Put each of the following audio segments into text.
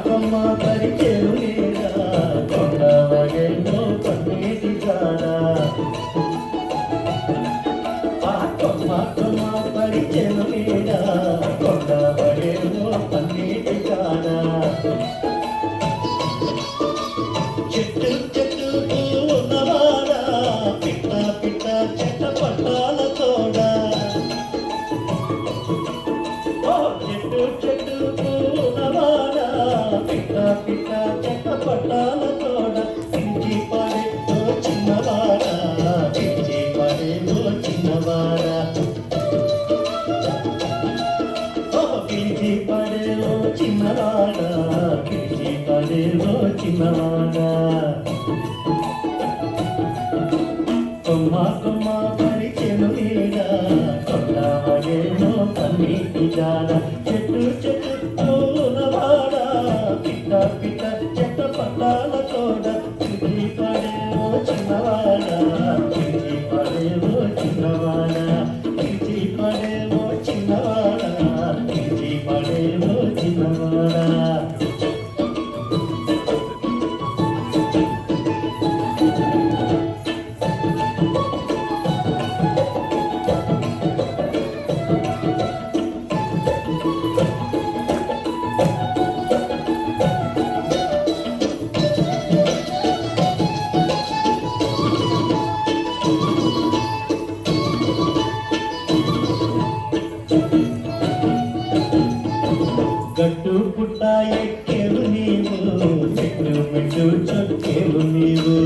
కొమ్మ పరిచెను లేదా కొండ వగెల్లో పన్నీటి జాడా కొమ్మ పరిచెను లేదా కొండ వగెల్లో పన్నీటి జాడా చెట్టు చెట్టు ఉన్నవాడా పిట్ట పిట్ట చెట్ట పట్టాల తోడా చెట్టు చెట్టు ఉన్నవాడా పిట్ట పిట్ట చెట్ట పట్టాల తోడా పిలిచి పాడే ఓ చిన్నవాడా పిలిచి పాడే ఓ చిన్నవాడా పిలిచి పాడే ఓ చిన్నవాడా పిలిచి పాడే ఓ చిన్నవాడా కొమ్మ కొమ్మ పరిచెను నీడా కొండ వగేలో పన్నీటి జాడ చెట్టు చెట్టు ఉన్నవాడా పిట్ట పిట్ట చెట్ట పట్టాల తోడ పిలిచి పడే ఓ చిన్నవాడా పిలిచి పడే ఓ చిన్నవాడా పిలిచి పడే ఓ చిన్నవాడా పిలిచి పడే ఓ చిన్నవాడా గట్టు పుట్ట ఎక్కేవు నీవు మెట్టు మెట్టు చొక్కేవు నీవు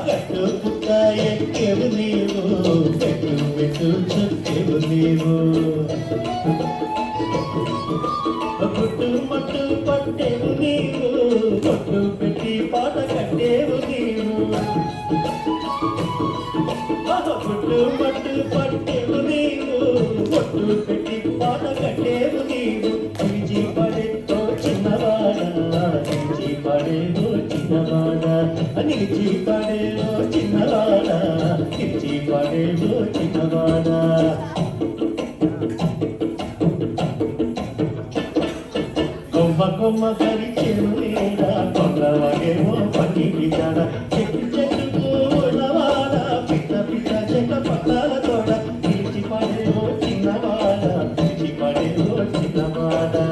గట్టు పుట్ట ఎక్కేవు నీవు మెట్టు మెట్టు చొక్కేవు నీవు పుట్టు మట్టు పట్టేవు నీవు పొట్టు పెట్టి పాట కట్టేవు నీవు పుట్టు మట్టు పట్టేవు నీవు పొట్టు పెట్టి పాట కట్టేవు నీవు పిలిచి పడే ఓ చిన్నవాడా పిలిచి పడే ఓ చిన్నవాడా నిలిచి పడే ఓ చిన్నవాడా నిలిచి పడే ఓ చిన్నవాడా కొమ్మ కొమ్మ పరిచెను లేదా కొండ వగేమో పన్నీటి జాడ చెట్టు చెట్టు ఉన్నవాడా పిట్ట పిట్ట చెట్ట పట్టాల తోడ పిలిచి పడే ఓ చిన్నవాడా పిలిచి పడే ఓ చిన్నవాడా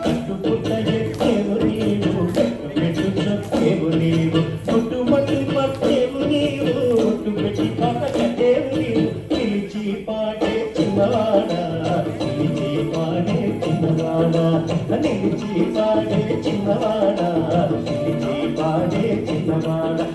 కట్టు పుట్ట ఎక్కేవు నీవు కట్టు పెట్టు చొక్కేవు నీవు పుట్టు మట్టు పట్టేవు నీవు పుట్టు పెట్టి పాట కట్టేవు నీవు పిలిచి పాడే చిన్నవాడా పిలిచి పాడే చిన్నవాడా నిలిచి పాడే చిన్నవాడా నిలిచి పాడే చిన్నవాడా